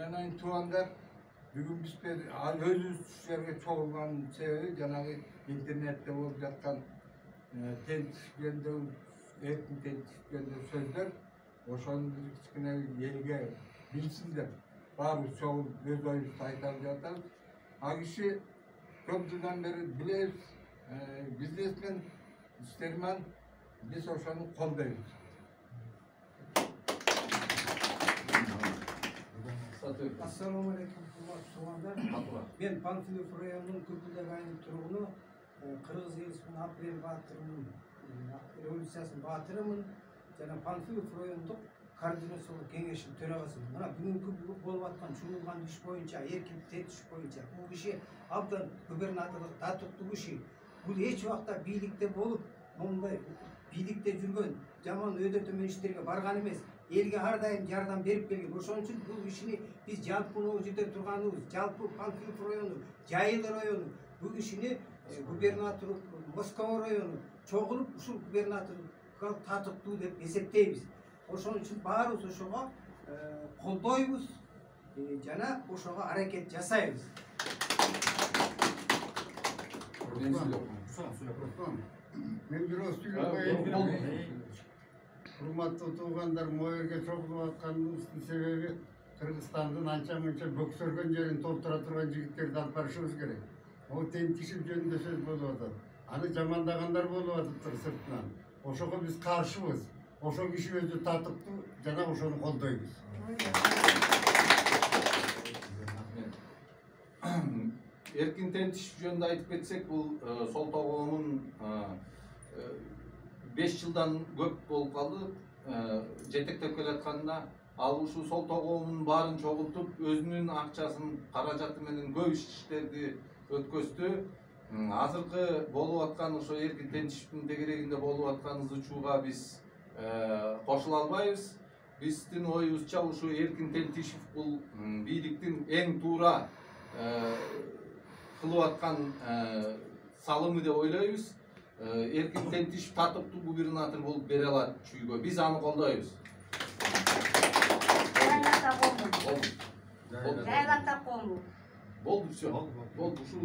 Aynen tuğanlar bugün biz özümüz tuşlarga çoğulgan sebebi janagı internette olup жаткан тентишкендеу, эркин тентишкендеу сөздөр ошону бир кичине элге билсиндер. Баарыбыз чогуу өз оюбузду айта жатабыз. А киши көп жылдан бери билебиз, бизнесмен, иштерман, биз ошону колдойбуз. Assalamu alaikum tuğanlar. Ben Panfilov rayonunun Kırkıldak ayının turgunu, Kırgız Elismin April Batırı'nın, Revolüsiyasının Batırı'nın, yani Panfilov rayonunduk koordinasyonu kengeşin törağısının. Mana bugünkü bolup atkan çuğulgan iş boyunca, erkin tetiş boyunca, bu kişi abdan gubernatörlük tatıklı kişi. Bu hiç vakta birlikte bolup, monday birlikte жүргөн, жаман өйдө төмөн иштерге барган эмес. Elge her daim yardım verip gelген. Ошон үчүн бул ишини биз жалпы жерде турганыбыз, жалпы Панфилов району, Жайыл району, бул ишини губернатор Москва району чогулуп ушул губернаторго татыктуу деп эсептейбиз. Ошон үчүн баарыбыз ошого колдойбуз жана ошого аракет жасайбыз. Мен бир өстүгө Урматтуу туугандар, могу жерге чогулуп атканыбыздын себеби Кыргызстандын анча-мынча бөксөргөн жерин толтура турган жигиттерди алып барышыбыз керек. Могу тентишип жөнүндө сөз болуп атат. Аны жамандагандар болуп атыптыр сыртынан. Ошого биз каршыбыз. Ошо киши өзү татыктуу жана ошону колдойбуз. Эркин тентишип жөнүндө айтып кетсек, бул сол тогоомун 5 жылдан көп болуп калды. Жетектеп келатканда ал ушул сол тогоомдун баарын чогултуп, өзүнүн акчасын, каражаты менен көп иштерди өткөздү. Азыркы болуп аткан ошо эркин тентишиптин тегерегинде болуп аткан ызы-чууга биз кошула албайбыз. Биздин оюбузча ушу эркин тентишев бул бийликтин эң туура кылып аткан салымы деп ойлойбуз. Эркин тентишев татыктуу губернатор болуп бере алат чүйгө. Биз аны колдойбуз. Болду, все. Болду, ушул